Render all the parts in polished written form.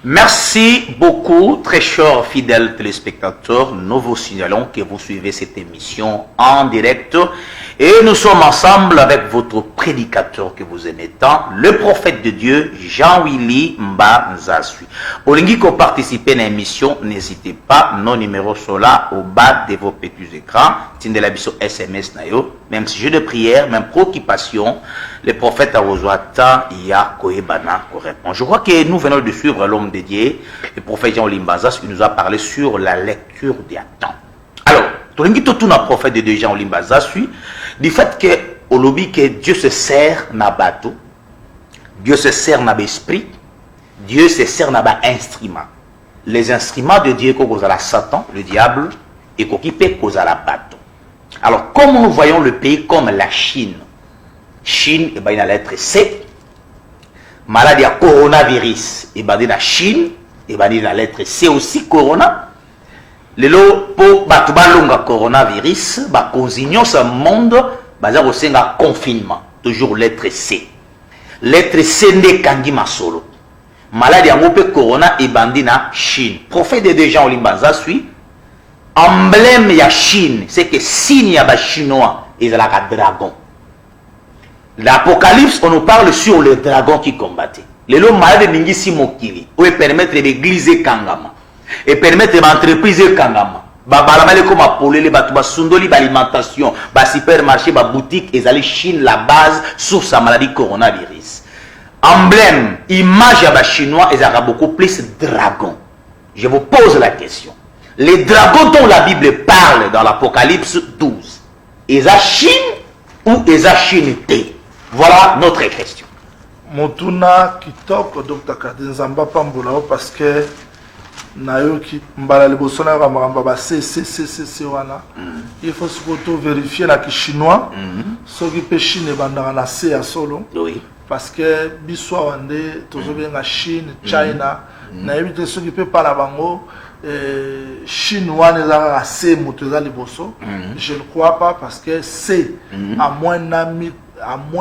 Merci beaucoup, très chers fidèles téléspectateurs. Nous vous signalons que vous suivez cette émission en direct et nous sommes ensemble avec votre prédicateur que vous aimez tant, le prophète de Dieu, Jean-Willy Mbanzasui. Pour les qui participer à l'émission, n'hésitez pas, nos numéros sont là au bas de vos petits écrans. Tindela biso SMS nayo, même sujet de prière, même préoccupation, le prophète a rejoint tant, il y a Koebana qui répond. Je crois que nous venons de suivre l'homme de Dieu, le prophète Jean-Willy Mbanzasui, qui nous a parlé sur la lecture des temps. Alors, tout le prophète de Dieu Jean-Willy Mbanzasui, du fait que au lobby que Dieu se sert na bateau, Dieu se sert na l'esprit, Dieu se sert na ba instrument. Les instruments de Dieu qu'on a la Satan, le diable, et qu'on peut causer la bateau. Alors, comme nous voyons le pays comme la Chine, Chine, et ben, il y a la lettre C, maladie à coronavirus, et ben, il y a la Chine, et ben, il y a la lettre C aussi, corona. Le lot pour battre coronavirus, bah consignons ce monde, bah aussi un confinement, toujours lettre C. Lettre C n'est kangi masolo. Maladie à mopé corona et bandina Chine. Prophète de Jean-Willy Mbanzasui, emblème ya Chine, c'est que signe ya ba chinois, ils ont la dragon. L'Apocalypse, on nous parle sur le dragon qui combattait. Le lot malade ningi simokili, où permettre d'église kangama. Et permettre l'entreprise kangama. Babalamale comme apolé les batouba sundoli l'alimentation, ba supermarché, ba boutique, et aller Chine la base sur sa maladie coronavirus. Emblème, image à ba chinois, ils aura beaucoup plus dragon. Je vous pose la question. Les dragons dont la Bible parle dans l'Apocalypse 12, ils a Chine ou ils a Chine T? Voilà notre question. Motuna kitoko Dr. Kadinzamba Pambula parce que nayoki mbala liboso na ramamba ba c wana il faut surtout vérifier la chinois ce qui peut Chine bandana na C ya solo oui parce que biswa wande tozo benga Chine China na éviter ce qui peut pas la bango chinois ne za C motoza liboso je ne crois pas parce que C à moins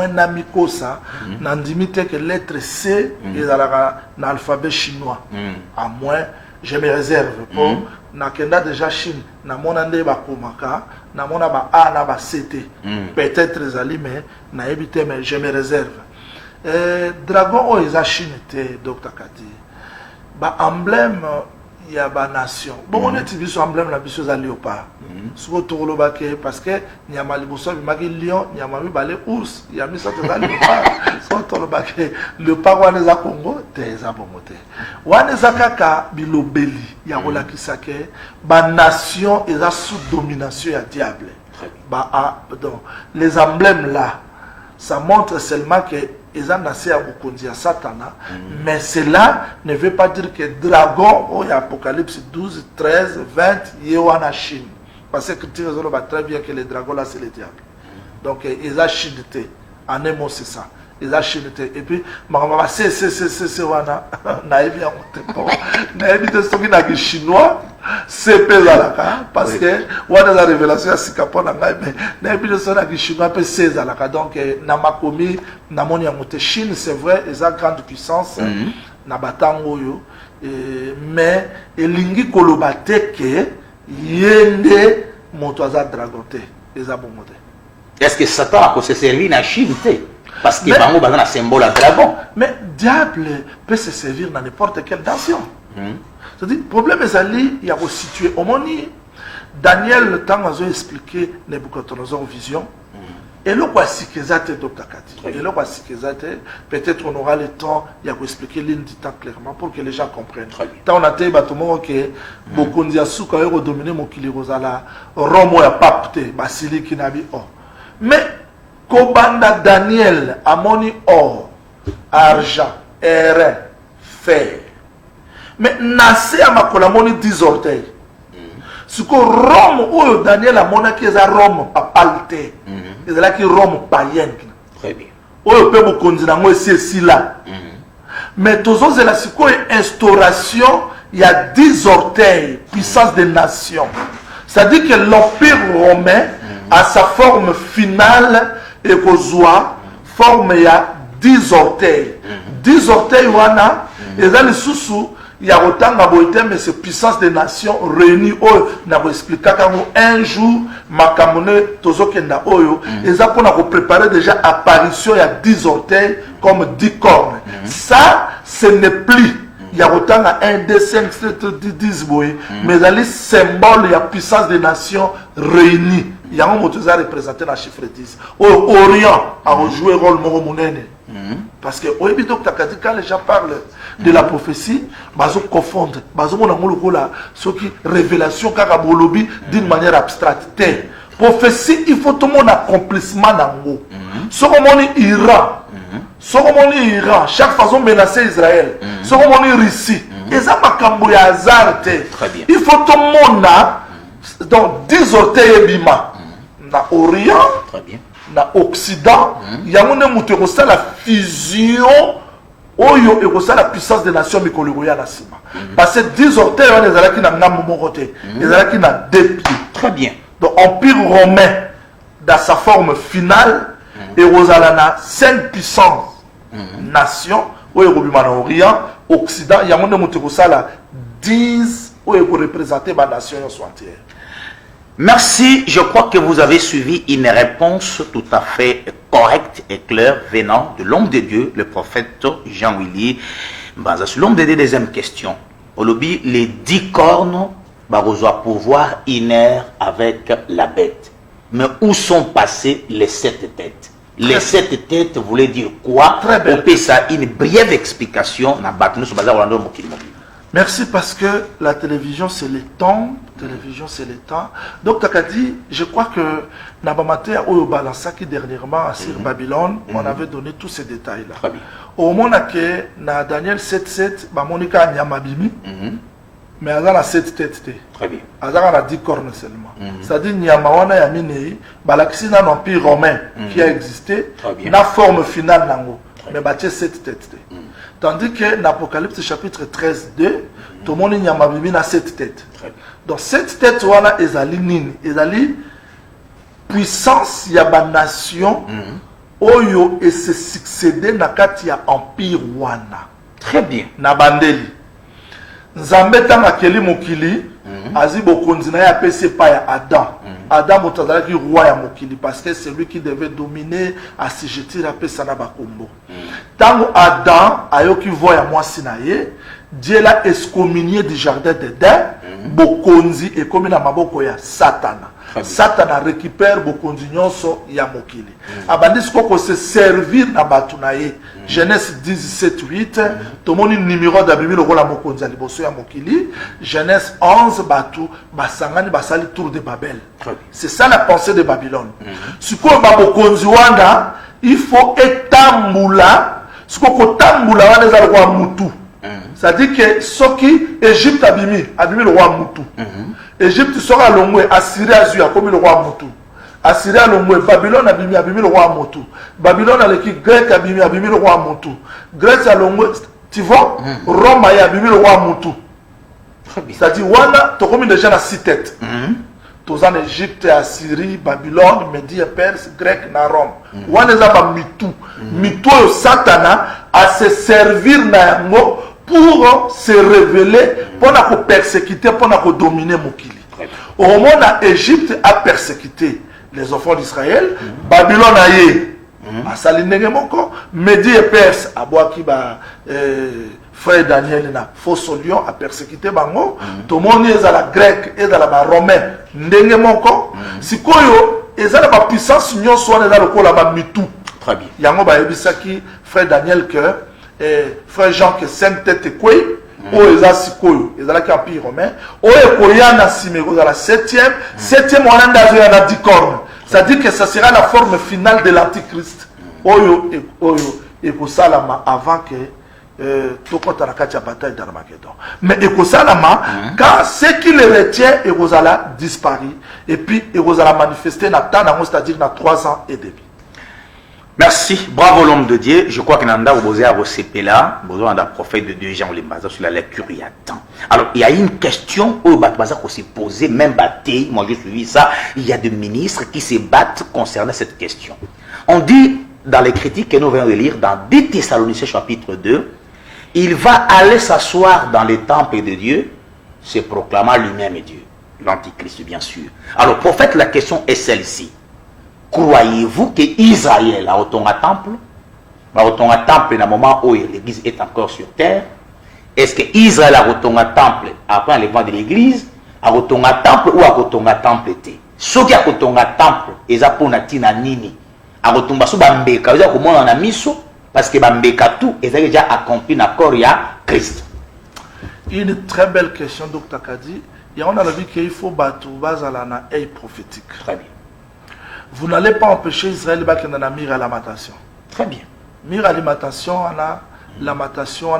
namikosa nandimite que lettre C est dans l'alphabet chinois à moins je me réserve pour nakenda déjà Chine na monande ba komaka na mona ba A na ba CT peut-être les ali mais na éviter mais je me réserve dragon o eza Chine te Dr. Kati ba emblème ya ba nation bon on est biso emblème la biso za léopard souvent tolo baké parce que nyama liboso bi maki lion nyama mi balé ours ya mi sa za léopard souvent tolo baké léopard wana za Congo te za bomote wana za kaka bilobeli ya kola kisake ba nation eza sous domination ya diable ba donc les emblèmes là ça montre seulement que ils ont naissé à Bukondia Satana, mais cela ne veut pas dire que dragon, ou Apocalypse 12, 13, 20, il y a en Chine. Parce que tu vois très bien que les dragons là, c'est le diable. Donc, ils ont chinité. En un mot, c'est ça. Ils ont chinité. Et puis, c'est wana. Naïvi à mon tempo. Naïvi de ce qui est chinois. C'est pesalaka parce que wana la révélation c'est capona mais nabi de ça qui chinois peut cezalaka donc na makomi na moni ya moté Chine c'est vrai ils ont grande puissance na batango yo mais elingi kolobate que yende moto za dragonté eza bongote est-ce que Satan a se servi na Chine parce que bango bazana symbole à dragon mais diable peut se servir dans n'importe quelle nation. C'est-à-dire, le problème est allé, il y a resitué. Au moment Daniel, le temps a expliqué Nebuchadnezzar vision. Et le voici que ça Dr. Kati. Et le voici que ça peut-être on aura le temps, il y a expliquer l'île du temps clairement pour que les gens comprennent. Tant on a été bâtiment que beaucoup de gens qui ont dominé mon kili rosala, Rome ou pape te, basili qui n'a or. Mais Kobanda Daniel a moni or, argent, airain, fer. Mais Nassé a makolamoni 10 orteils. Ce que Rome ou Daniel a monaki est à Rome papalte. C'est là qui Rome païenne. Très bien. Ou peut me conduire moi c'est là. Mais tous c'est la instauration, il y a 10 orteils, puissance des nations. C'est-à-dire que l'empire romain a sa forme finale et qu'au forme il y a 10 orteils. 10 orteils wana et dans le sous il y a autant de mais c'est puissance des nations réunies. On a expliqué qu'un jour, Makamone, Tozokenda Oyo, ils ont préparé déjà apparition, il y a 10 orteils comme 10 cornes. Ça, ce n'est plus. Il y a autant à 1, 2, 5, 7, 10 boy, mais il y a le symbole, il y a puissance des nations réunies. Il y a un mot qui représenté dans le chiffre 10. Au Orient a rejoué rôle Moromounene. Parce que quand les gens parlent de la prophétie, ils confondent. Ils ont une révélation d'une manière abstraite. Prophétie, il faut tout le monde accomplissement. Ce qu'on dit Iran, ce qu'on dit Iran, chaque façon menacer Israël. Ce qu'on dit Russie, et ça m'a hasard. Il faut tout le monde donc 10 orteils bima. Dans l'Orient, dans l'Occident, il y a la fusion, il y a la puissance des nations. Parce que 10 orteils, il y a qui ont 2 pieds. Très bien. Donc, l'Empire romain, dans sa forme finale, il y a 5 puissances nations, où il y a l'Orient, l'Occident, il y a 10 où il y a représenté la nation entière. Merci, je crois que vous avez suivi une réponse tout à fait correcte et claire venant de l'homme de Dieu, le prophète Jean-Willy Mbanza. L'homme de Dieu, deuxième question. Au lobby, les 10 cornes, Barozoa pouvoir inère avec la bête. Mais où sont passées les 7 têtes? Les 7 têtes voulaient dire quoi? Très bien. On peut ça une brève explication. Merci parce que la télévision c'est le temps. Donc tu as dit, je crois que Nabamate Oyo Balansaki dernièrement sur Babylone, on avait donné tous ces détails là. Au moment que na Daniel 7:7, Monica Nyamabimi, mais elle a 7 têtes. Très bien. Elle a 10 cornes seulement. C'est-à-dire Nyamawana Yaminei, Balaxi n'a un empire romain qui a existé, na forme finale nango, mais bâti 7 têtes. Tandis que dans l'Apocalypse chapitre 13:2, tout le monde a 7 têtes. Donc cette tête, voilà, ezali puissance, il y a une nation, oyo et se succéder na kati ya empire wana. Très bien. Na bandeli. Nzambe tanga keli mokili, azi bokonzi na ya pese pa ya Adam. Adam motazala ki roi ya mokili parce que c'est lui qui devait dominer, assujettir à pesa na bakombo. Tango Adam ayoki voya mwasi na ye, Dieu l'a excommunié du jardin d'Éden, bokonzi et comme na maboko ya Satana. Satana récupère bokonzi nyonso ya mokili. Abandis koko se servir na batu na ye. Genèse 17:8, tomoni numéro d'abimi le rôle mokonzi liboso ya mokili. Genèse 11 batu basangani basali tour de Babel. C'est ça la pensée de Babylone. Siko ba bokonzi wanda, il faut etambula, siko kotambula wana za roi mutu. C'est-à-dire que ce qui Égypte abimi le roi Moutou. Égypte sera l'ongwe, Assyrie a comme le roi Moutou. Assyrie a l'ongwe, Babylone abimi le roi Moutou. Babylone a l'équipe grec abimi le roi Moutou. Grèce a l'ongwe, tu vois, Rome a abimi le roi Moutou. C'est-à-dire, voilà, tu as commis déjà la 6 têtes. Tous en Égypte, Assyrie, Babylone, Médie, Perse, Grec, na Rome. Voilà les abats Mitou. Mitou et Satana à se servir na yango pour se révéler, pour nous persécuter, pour nous dominer Mokili. Au moment où l'Égypte a persécuté les enfants d'Israël, Babylone a eu, à Salinege Moko, Médie et Perse, à Boakiba, frère Daniel, na Fosso Lion, a persécuté Bango, tout le monde est à la grecque et à la romaine, Ndenge Moko, si Koyo, ils ont la puissance, ils sont dans le col à Mitou. Très bien. Yango ba ebisaki frère Daniel que frère Jean que 5 têtes et quoi o ezasi koyo ezalaki empire romain o ekoya na simego za la 7e wana ndazo ya na 10 cornes, c'est-à-dire que ça sera la forme finale de l'antichrist oyo ekosalama avant que tokota na kati ya bataille d'Armageddon. Mais ekosalama quand ce qui le retient ekozala disparu et puis ekozala manifester na temps nango, c'est-à-dire na 3 ans et demi. Merci, bravo l'homme de Dieu. Je crois que Nanda Obosé a recépé là, besoin d'un prophète de Dieu, Jean Limbaza, sur la lecture il y a temps. Alors, il y a une question où Batbaza s'est posé, même Baté, moi j'ai suivi ça, il y a des ministres qui se battent concernant cette question. On dit dans les critiques que nous venons de lire, dans 2 Thessaloniciens chapitre 2, il va aller s'asseoir dans les temples de Dieu, se proclamant lui-même Dieu. L'Antichrist, bien sûr. Alors, prophète, la question est celle-ci. Croyez-vous que Israël a autant un temple? A autant un temple dans le moment où l'église est encore sur terre? Est-ce que Israël a autant un temple après l'enlèvement de l'église? A autant un temple ou a autant un temple? Ce qui a autant un temple, ils ont pour natina nini. A autant basu bambeka, ils ont comment on a mis ça? Parce que bambeka tout, ils ont déjà accompli l'accord ya Christ. Une très belle question, Dr. Kadi. Et on a dit qu'il faut battre un œil prophétique. Très bien. Vous n'allez pas empêcher Israël de la mire à l'amatation. Très bien. Mire à l'amatation, l'amatation,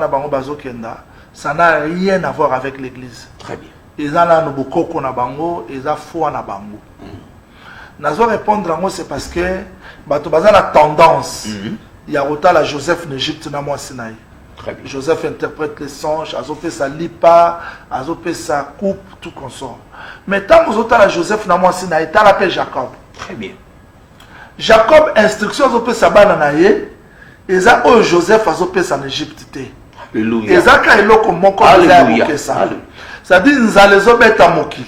ça n'a rien à voir avec l'église. Très bien. Ils ont nos bokoko na bango, ils ont foi na bango. Nazo répondre à moi, c'est parce que bato baza la tendance. Il y a autant la Joseph en Égypte na moi Sinaï. Joseph interprète les songes, azopé sa lipa, azopé sa coupe, tout consort. Mais tant que vous avez la Joseph na moi Sinaï, t'as la paix Jacob. Très bien. Jacob instruction azopé sa bananaye, et ça oh Joseph azopé sa en Égypte té. Alléluia. Et ça quand il est comme mon corps de ça. Ça dit nous allons obéir à mokili.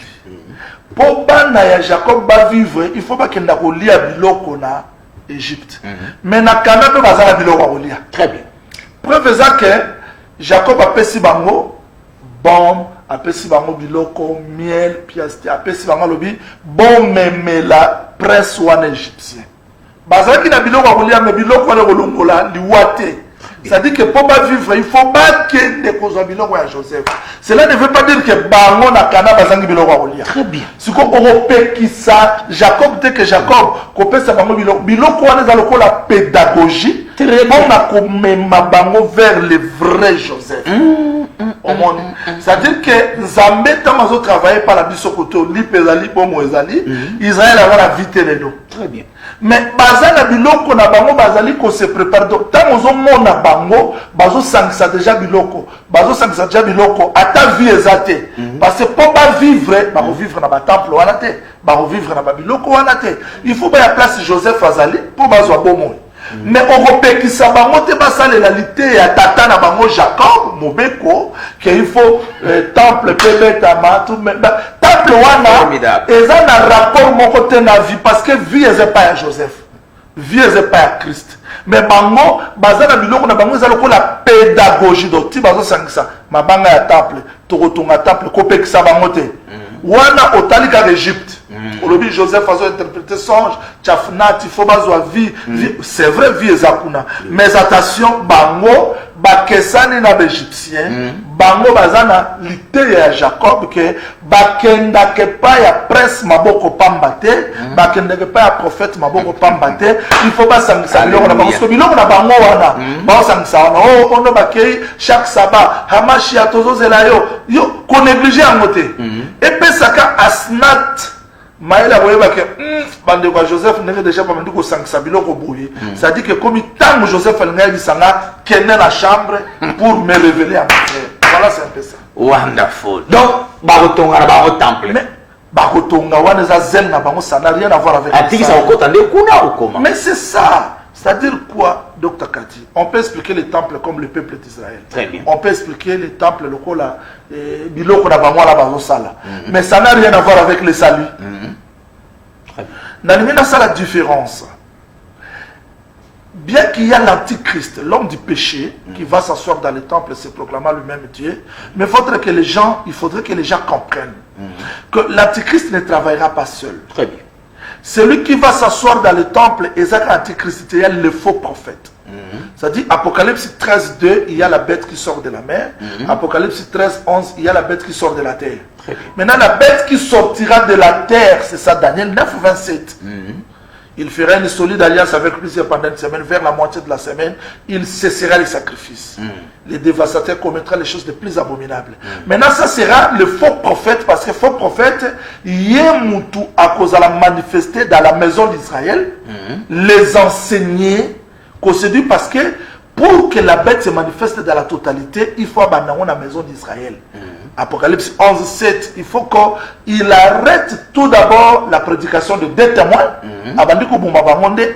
Pour bana Jacob va vivre, il faut pas qu'il n'a pas lié à biloko na Égypte. Mais na Canaan peut pas à biloko lié. Très bien. Preuve est que Jacob a pesi bango bombe, a pesi bango biloko miel, piasti, a pesi bango lobi bon memela prince wana égyptien. Bazaki na biloko kolia mais biloko wana kolongola liwate. Ça dit que pour vivre, il faut pas que des causes biloko ya Joseph. Cela ne veut pas dire que bango na kana bazangi biloko kolia. Très bien. Si ko europé qui ça Jacob dès que Jacob ko pesa bango biloko wana za lokola pédagogie. On a commis ma bango vers le vrai Joseph. C'est-à-dire que Nzambe tamazo travaillé par la bisokoto li pezali bomo ezali Israël a la vite les dos. Très bien. Mais bazana biloko na bango bazali ko se prépare donc tant ozo mona bango bazo sangisa déjà biloko ata vie ezate parce que pour pas vivre vivre na ba temple wana te vivre na ba biloko wana te il faut ba place Joseph azali pour bazo bomo. Mais on repère que ça va monter la réalité à tata na bango Jacob mobeko qu'il faut temple pebe tamatu temple wana et ça na rapport mon côté na vie parce que vie est pas à Joseph vie est pas à Christ mais bango bazana biloko na bango ezalo ko la pédagogie donc ti bazo sangisa mabanga ya temple tokotonga temple kopekisa bango te wana otalika d'Égypte. Aujourd'hui Joseph a interprété songe, Tchafnat, il faut bazwa vie, c'est vrai vie ezakuna. Mais attention bango bakesani na égyptien, bango bazana lité ya Jacob que bakenda ke pa ya prince maboko pambate, bakenda ke pa ya prophète maboko pambate, il faut pas sangisa biloko na bango parce que biloko na bango wana, ba sangisa wana oh ono bakei chaque sabbat, hamashi atozo zelayo, yo ko négliger en côté. Et puis ça ka asnat Maïla voyez que bande quoi Joseph n'est déjà pas mendu ko sangisa biloko boye. Ça dit que comme tant Joseph alnga bisanga kenne la chambre pour me révéler à mon frère. Voilà c'est un peu ça. Wonderful. Donc barotonga na baro temple. Mais barotonga wana za zen na bango ça n'a rien à voir avec ça. Atiki ça okota nde kuna ou comment? Mais c'est ça. C'est-à-dire quoi, Dr. Kati? On peut expliquer les temples comme le peuple d'Israël. Très bien. On peut expliquer les temples locaux là, biloko na bango la bazo sala. Mais ça n'a rien à voir avec le salut. Très bien. Dans ça la différence. Bien qu'il y a l'antichrist, l'homme du péché, qui va s'asseoir dans les temples et se proclamant lui-même Dieu, mais il faudrait que les gens comprennent que l'antichrist ne travaillera pas seul. Très bien. Celui qui va s'asseoir dans le temple, et ça l'antichrist, il y a le faux prophète. C'est-à-dire, Apocalypse 13, 2, il y a la bête qui sort de la mer. Apocalypse 13, 11, il y a la bête qui sort de la terre. Maintenant, la bête qui sortira de la terre, c'est ça, Daniel 9, 27. Il fera une solide alliance avec lui pendant une semaine. Vers la moitié de la semaine, il cessera les sacrifices. Les dévastateurs commettront les choses les plus abominables. Maintenant, ça sera le faux prophète, parce que faux prophète, Yemutu, à cause de la manifester dans la maison d'Israël, les enseigner, parce que pour que la bête se manifeste dans la totalité, il faut abandonner la maison d'Israël. Apocalypse 11, 7, il faut qu'il arrête tout d'abord la prédication de deux témoins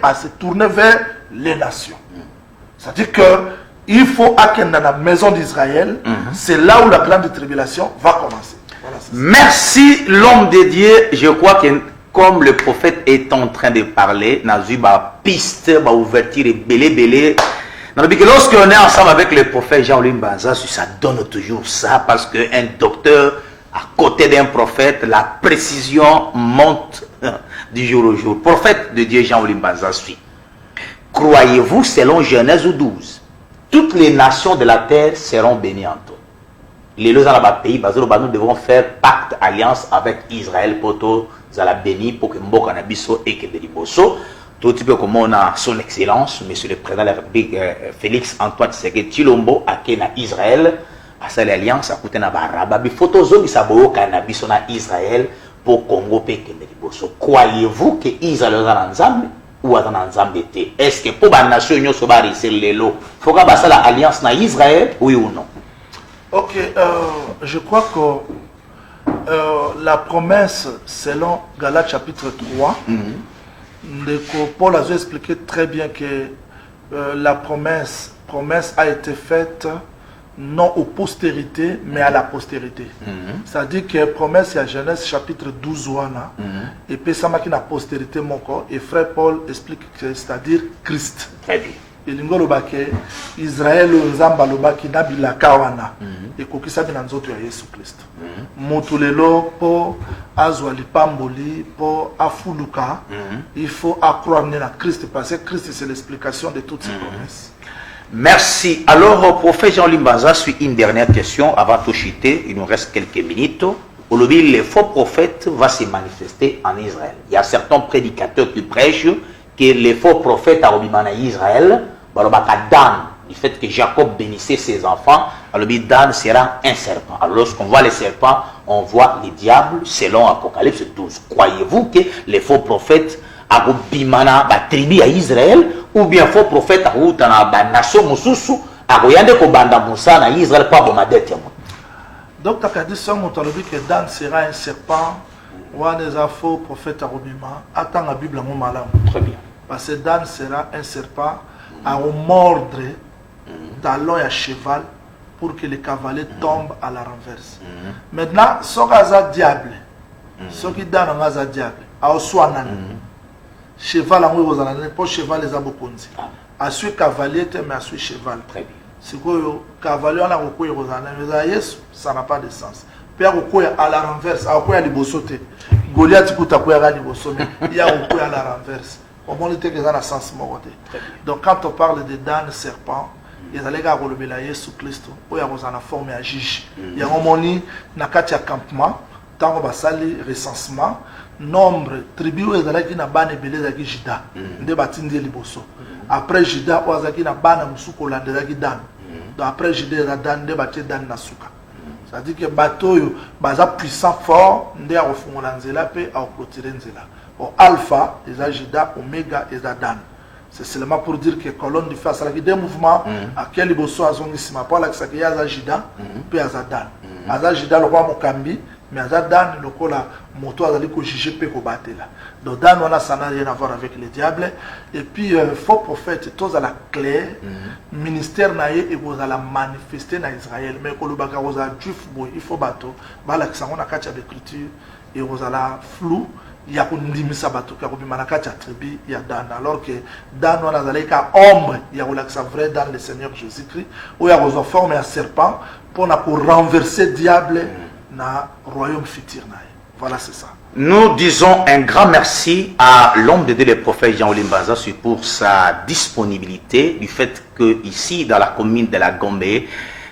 à se tourner vers les nations. C'est-à-dire que il faut attendre dans la maison d'Israël. C'est là où la grande tribulation va commencer. Voilà, merci l'homme de Dieu. Je crois que comme le prophète est en train de parler, dans une piste, une ouverture belé. Lorsqu'on est ensemble avec le prophète Jean-Louis Mbanza, ça donne toujours ça, parce qu'un docteur, à côté d'un prophète, la précision monte du jour au jour. Prophète de Dieu Jean-Louis Mbanza suit. Croyez-vous, selon Genèse 12, toutes les nations de la terre seront bénies en toi. Les deux pays, nous devons faire pacte, alliance avec Israël pour tout la béni pour que Mboka Nabiso et que Beriboso. Tout petit peu comme on a son excellence, monsieur le président de la République, Félix Antoine Tshisekedi Tshilombo, à Israël, à cette alliance, à côté de Baraba, il faut tous les sabots Nabiso na Israël pour Congo et que Beriboso. Croyez-vous que Israël est ensemble ou ensemble? Est-ce que pour la nation, il faut que ça la alliance na Israël, oui ou non? Ok, je crois que la promesse, selon Galates chapitre 3, Paul a expliqué très bien que la promesse a été faite non aux postérités, mais à la postérité. C'est-à-dire que la promesse, il y a Genèse chapitre 12, et puis ça m'a dit la postérité, mon corps, et frère Paul explique que c'est-à-dire Christ. Très bien. Israël nzamba lobaki na bilaka wana ekokisa bina nzoto ya Yesu Kristo moto lelo po azwa lipamboli po afuluka il faut accroire na Christ parce que Christ c'est l'explication de toutes ces promesses. Merci. Alors prophète Jean-Louis Mbanza suit une dernière question avant de chuter, il nous reste quelques minutes. Aujourd'hui le faux prophète va se manifester en Israël. Il y a certains prédicateurs qui prêchent que les faux prophètes à Israël, Dan, du fait que Jacob bénissait ses enfants, alors Dan sera un serpent. Alors lorsqu'on voit les serpents, on voit les diables selon Apocalypse 12. Croyez-vous que les faux prophètes à Bimana, tribu à Israël, ou bien faux prophètes à la nation Moussousou, à Royande Kobanda Moussa, à Israël, pas Bomadette. Donc, tu as dit que Dan sera un serpent, ou un faux prophète à Robima, attends la Bible en malam. Très bien. Parce que Dan sera un serpent à mordre talon et à cheval pour que les cavaliers tombent à la renverse. Maintenant, ce qui diable, ce qui donne un diable, à Oswanan, cheval en haut, pour cheval les abokonzi. À ce cavalier, mais à ce cheval. Très bien. C'est que le cavalier en a recours aux années, ça n'a pas de sens. Puis à la renverse, à quoi il y a Goliath, il y a recours à la renverse. Donc quand on parle de Dan serpent, il y a des gens qui ont Jésus Christ, il y a des forme à juge. Il y a un campement, tant que sali recensement, nombre tribus qui na ban belé Juda, de batindi liboso. Après Juda, ozaki na ban musuko landezaki Dan. Donc après Juda Dan de baté Dan nasuka. C'est-à-dire que bateau baza puissant fort, ndé a refongola nzela pe a clôturer nzela. Alpha, les Juda, Oméga et Dan. C'est seulement pour dire que colonne de face à des mouvements, à quel niveau soit son isma, pas la qu'il y a Juda, puis Dan. Juda, le roi Mokambi, mais Dan, le roi la moto a d'aller juger peu au battre là. Donc Dan, ça n'a rien à voir avec le diable. Et puis, faux prophète, tous à la clé, ministère naïe et vous allez manifester dans Israël. Mais quand le bagarre vous a juif, il faut battre. Bah là, ça on a quatre d'écriture et vous allez flou. Il y a un dimisa bateau qui a été tribu, il y a Dan. Alors que Dan, on a ombre, il y a un vrai dans le Seigneur Jésus-Christ, où il y a une forme un serpent pour renverser le diable dans le royaume futur. Voilà, c'est ça. Nous disons un grand merci à l'homme de Dieu, le prophète Jean-Louis Mbanza, pour sa disponibilité, du fait que ici, dans la commune de la Gombe,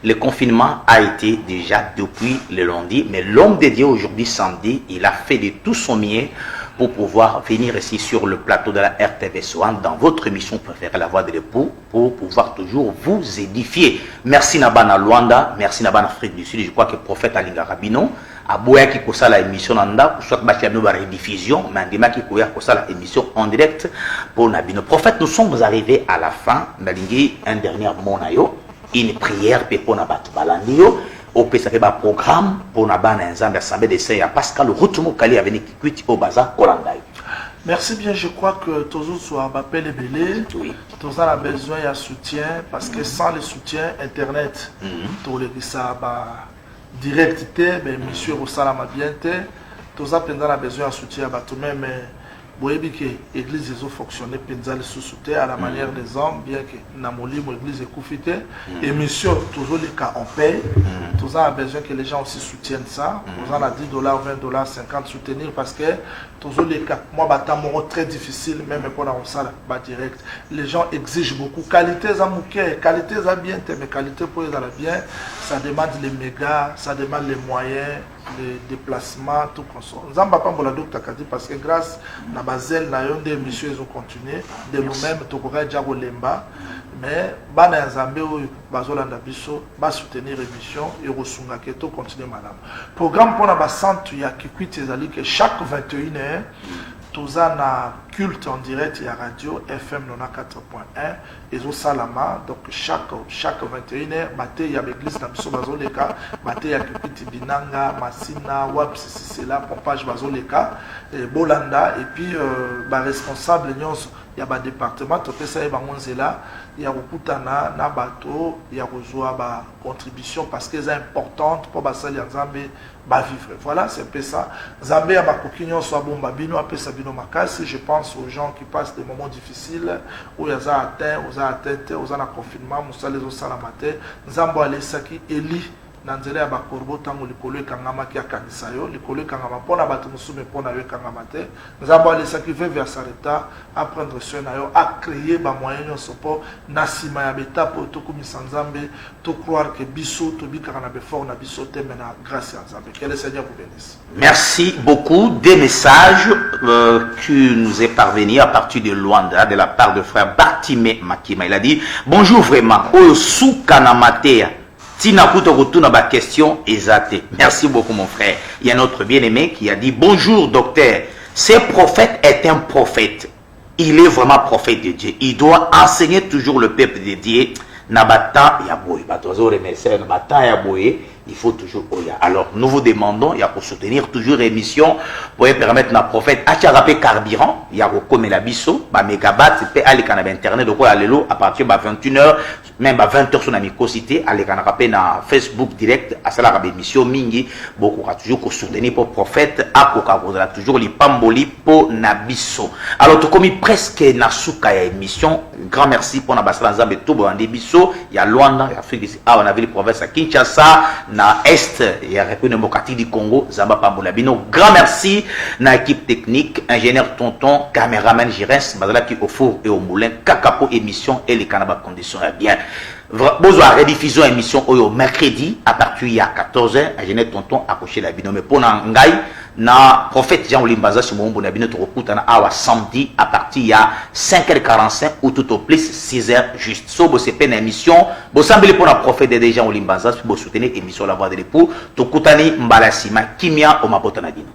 le confinement a été déjà depuis le lundi, mais l'homme de Dieu aujourd'hui samedi, il a fait de tout son mieux pour pouvoir venir ici sur le plateau de la RTV Sohan dans votre émission préférée, La Voix de l'époux, pour pouvoir toujours vous édifier. Merci Nabana Luanda, merci Nabana Afrique du Sud. Je crois que le prophète Alinga Rabino a boya qui kosa la émission nanda, soit bâti à nous rediffusion, mais en qui kosa la émission en direct pour Nabino. Prophète, nous sommes arrivés à la fin. Nalingi un dernier mot nayo. Une prière pour na batu balandio au pesa pe ba programme pour na bana nzambe assemblée de saint Pascal Rutumu Kali avec Kikwiti au baza Kolangai. Merci bien, je crois que toujours soit appel et belé. Oui. Tous a besoin de soutien parce que sans le soutien internet, tout le ça direct mais monsieur au salama bien tous a besoin de soutien tout même que l'église a fonctionné à la manière des hommes, bien que l'église est coufite. Et monsieur, toujours les cas on paye. Tous a besoin que les gens aussi soutiennent ça. Tous a $10, $20, 50 soutenir parce que toujours les cas, moi, très difficile, même pour la salle direct. Les gens exigent beaucoup. Qualité, qualité, bien, mais qualité pour les bien, ça demande les mégas, ça demande les moyens, les déplacements, tout comme ça. Nous avons pas pour la docteur parce que grâce à Basel, nous avons messieurs ils ont continué de nous-mêmes, tout le déjà lemba, mais bana Zambé ou bazolanda biso, ba soutenir l'émission et resunga que tout continuer madame. Programme pour la centre il y a qui que chaque 21h tous un culte en direct et à radio FM 94.1 et au Salama donc chaque 21h maté il y a l'église dans biso bazoleka maté il y a Kipiti Binanga Masina Wap c'est là pompage bazoleka et Bolanda et puis responsable nyonso il y a un département tout ça et là il y a ukutana na bateau il y a rejoa ba contribution parce que c'est importante pour basali Nzambe ba vivre. Voilà, c'est un peu ça. Nzambe a ba kokinyo so bon babino apé sabino makasi, je pense aux gens qui passent des moments difficiles où ils ont atteint, ils ont un confinement, musale zo salamate, Nzambo alesaki Eli nanzela ya bakorbo tango likolo ekangama ki akanisa yo likolo ekangama pona bato musume pona yo ekangama te nzambo alesaki veve ya sareta à prendre soin na yo à créer ba moyen nyonso po na sima ya betapo tokumisa nzambe to croire que biso tobikaka na befort na biso te mais na grâce ya nzambe. Que le Seigneur vous bénisse. Merci beaucoup des messages qui nous est parvenu à partir de Luanda de la part de frère Bartimé Makima. Il a dit bonjour vraiment Osu Kanamatea. Tina Kutokutuna ba question exacte. Merci beaucoup mon frère. Il y a notre bien-aimé qui a dit bonjour docteur. Ce prophète est un prophète. Il est vraiment prophète de Dieu. Il doit enseigner toujours le peuple de Dieu. Nabata yaboye. Batozo remercier nabata yaboye. Il faut toujours oya. Alors nous vous demandons, il y a pour soutenir toujours l'émission pour permettre à prophète à rappeler carburant, il y a comme la biso, ba mégabat, c'est aller canal internet de quoi aller à partir de 21h, même à 20h sur la microcité, aller canal rappeler na Facebook direct à cela la émission mingi, beaucoup toujours pour soutenir pour prophète à Coca-Cola toujours les pamboli pour nabiso. Alors tout comme presque na souka ya émission, grand merci pour na basala nzambe tout bon biso, il y a Luanda, il y a Afrique ici, on a vu les provinces à Kinshasa na Est, il y a République démocratique du Congo, Zamba Pambolabino. Grand merci na équipe technique, ingénieur Tonton, caméraman Jirens, Bazala qui au four et au moulin, Kakapo émission et les Canaba conditions bien. Besoin de rediffusion émission au mercredi à partir de 14h, ingénieur Tonton accroché la bino. Mais pour Nangai, na prophète Jean Olimbaza sur mon bon abino, tu recoutes à samedi à partir de 5h45 ou tout au plus 6h juste. So, c'est une émission. Bon, semble pour la prophète de Jean Olimbaza, pour soutenir l'émission La Voix de l'époux, tu coutani Mbalasima, Kimia, Omapotanadino.